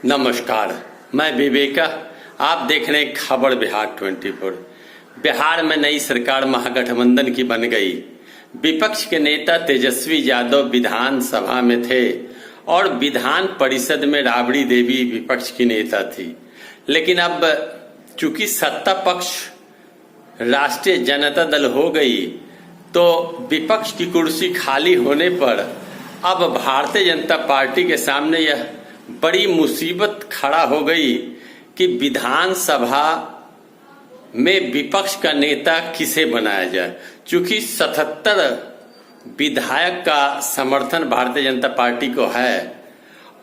नमस्कार, मैं विवेका। आप देख रहे हैं खबर बिहार 24। बिहार में नई सरकार महागठबंधन की बन गई। विपक्ष के नेता तेजस्वी यादव विधानसभा में थे और विधान परिषद में राबड़ी देवी विपक्ष की नेता थी। लेकिन अब चूंकि सत्ता पक्ष राष्ट्रीय जनता दल हो गई, तो विपक्ष की कुर्सी खाली होने पर अब भारतीय जनता पार्टी के सामने यह बड़ी मुसीबत खड़ा हो गई कि विधानसभा में विपक्ष का नेता किसे बनाया जाए। चूंकि 77 विधायक का समर्थन भारतीय जनता पार्टी को है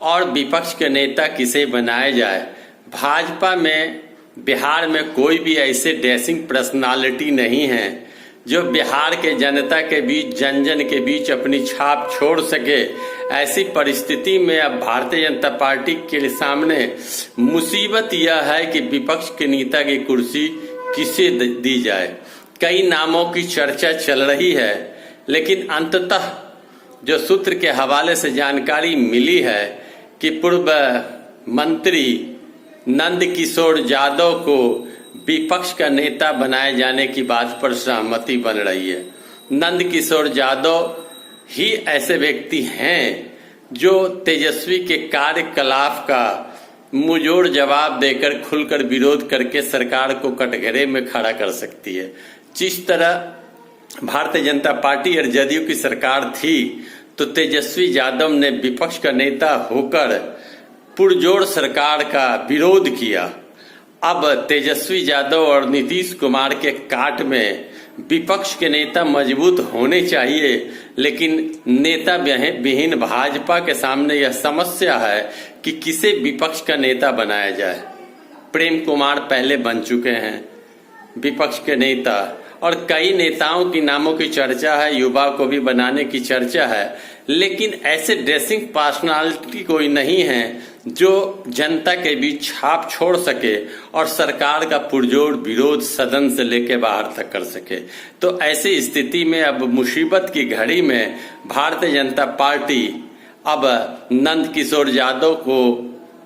और विपक्ष के नेता किसे बनाया जाए। भाजपा में बिहार में कोई भी ऐसे डैशिंग पर्सनालिटी नहीं है जो बिहार के जनता के बीच, जन जन के बीच अपनी छाप छोड़ सके। ऐसी परिस्थिति में अब भारतीय जनता पार्टी के सामने मुसीबत यह है कि विपक्ष के नेता की कुर्सी किसे दी जाए। कई नामों की चर्चा चल रही है, लेकिन अंततः जो सूत्र के हवाले से जानकारी मिली है कि पूर्व मंत्री नंद किशोर यादव को विपक्ष का नेता बनाए जाने की बात पर सहमति बन रही है। नंद किशोर यादव ही ऐसे व्यक्ति हैं जो तेजस्वी के कार्यकलाप का मुंहजोड़ जवाब देकर खुलकर विरोध करके सरकार को कटघरे में खड़ा कर सकती है। जिस तरह भारतीय जनता पार्टी और जदयू की सरकार थी, तो तेजस्वी यादव ने विपक्ष का नेता होकर पुरजोर सरकार का विरोध किया। अब तेजस्वी यादव और नीतीश कुमार के काट में विपक्ष के नेता मजबूत होने चाहिए, लेकिन नेता विहीन भाजपा के सामने यह समस्या है कि किसे विपक्ष का नेता बनाया जाए। प्रेम कुमार पहले बन चुके हैं विपक्ष के नेता और कई नेताओं की नामों की चर्चा है, युवा को भी बनाने की चर्चा है, लेकिन ऐसे ड्रेसिंग पर्सनालिटी कोई नहीं है जो जनता के बीच छाप छोड़ सके और सरकार का पुरजोर विरोध सदन से लेकर बाहर तक कर सके। तो ऐसी स्थिति में अब मुसीबत की घड़ी में भारतीय जनता पार्टी अब नंद किशोर यादव को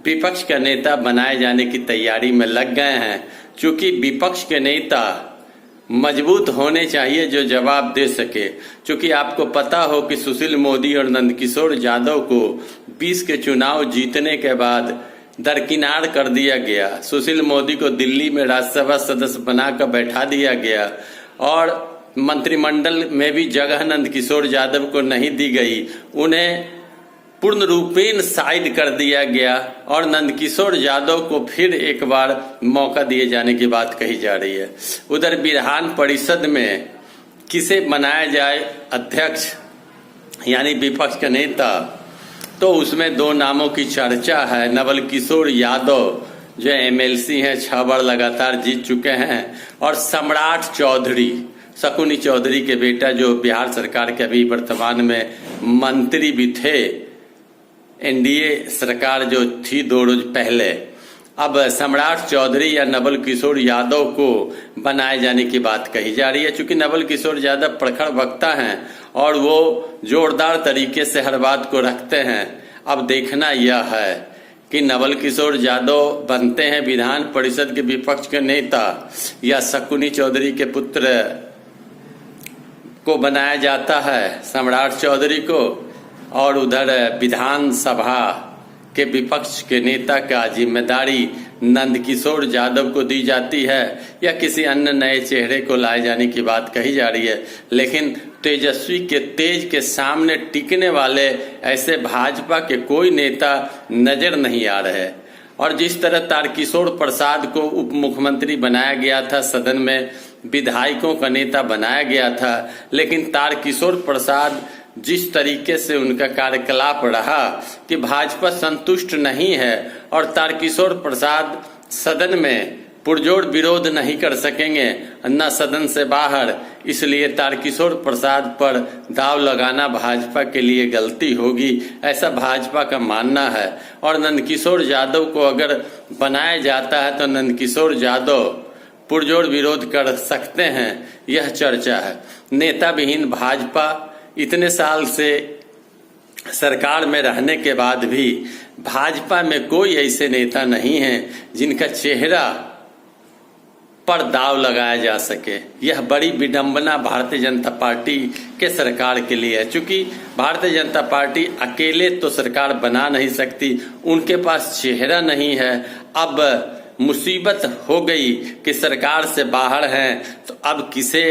विपक्ष का नेता बनाए जाने की तैयारी में लग गए हैं। चूंकि विपक्ष के नेता मजबूत होने चाहिए जो जवाब दे सके। क्योंकि आपको पता हो कि सुशील मोदी और नंदकिशोर यादव को 20 के चुनाव जीतने के बाद दरकिनार कर दिया गया। सुशील मोदी को दिल्ली में राज्यसभा सदस्य बनाकर बैठा दिया गया और मंत्रिमंडल में भी जगह नंदकिशोर यादव को नहीं दी गई। उन्हें पूर्ण रूपेण साइड कर दिया गया और नंदकिशोर यादव को फिर एक बार मौका दिए जाने की बात कही जा रही है। उधर विधान परिषद में किसे बनाया जाए अध्यक्ष, यानी विपक्ष का नेता, तो उसमें दो नामों की चर्चा है। नवल किशोर यादव जो एमएलसी हैं, 6 बार लगातार जीत चुके हैं, और सम्राट चौधरी, शकुनी चौधरी के बेटा, जो बिहार सरकार के अभी वर्तमान में मंत्री भी थे, एनडीए सरकार जो थी 2 रोज पहले। अब सम्राट चौधरी या नवल किशोर यादव को बनाए जाने की बात कही जा रही है। चूंकि नवल किशोर यादव प्रखर वक्ता हैं और वो जोरदार तरीके से हर बात को रखते हैं। अब देखना यह है कि नवल किशोर यादव बनते हैं विधान परिषद के विपक्ष के नेता या शकुनी चौधरी के पुत्र को बनाया जाता है, सम्राट चौधरी को, और उधर विधानसभा के विपक्ष के नेता का जिम्मेदारी नंदकिशोर यादव को दी जाती है या किसी अन्य नए चेहरे को लाए जाने की बात कही जा रही है। लेकिन तेजस्वी के तेज के सामने टिकने वाले ऐसे भाजपा के कोई नेता नजर नहीं आ रहे। और जिस तरह तारकिशोर प्रसाद को उप मुख्यमंत्री बनाया गया था, सदन में विधायकों का नेता बनाया गया था, लेकिन तारकिशोर प्रसाद जिस तरीके से उनका कार्यकलाप रहा कि भाजपा संतुष्ट नहीं है और तारकिशोर प्रसाद सदन में पुरजोर विरोध नहीं कर सकेंगे, न सदन से बाहर। इसलिए तारकिशोर प्रसाद पर दाव लगाना भाजपा के लिए गलती होगी, ऐसा भाजपा का मानना है। और नंदकिशोर यादव को अगर बनाया जाता है तो नंदकिशोर यादव पुरजोर विरोध कर सकते हैं, यह चर्चा है। नेता विहीन भाजपा इतने साल से सरकार में रहने के बाद भी भाजपा में कोई ऐसे नेता नहीं है जिनका चेहरा पर दाव लगाया जा सके। यह बड़ी विडंबना भारतीय जनता पार्टी के सरकार के लिए है। चूंकि भारतीय जनता पार्टी अकेले तो सरकार बना नहीं सकती, उनके पास चेहरा नहीं है। अब मुसीबत हो गई कि सरकार से बाहर हैं, तो अब किसे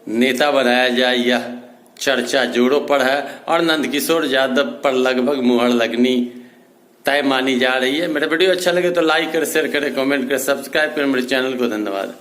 नेता बनाया जाए, यह चर्चा जोरों पर है और नंदकिशोर यादव पर लगभग मुहर लगनी तय मानी जा रही है। मेरा वीडियो अच्छा लगे तो लाइक करें, शेयर करें, कमेंट करें, सब्सक्राइब करें मेरे चैनल को। धन्यवाद।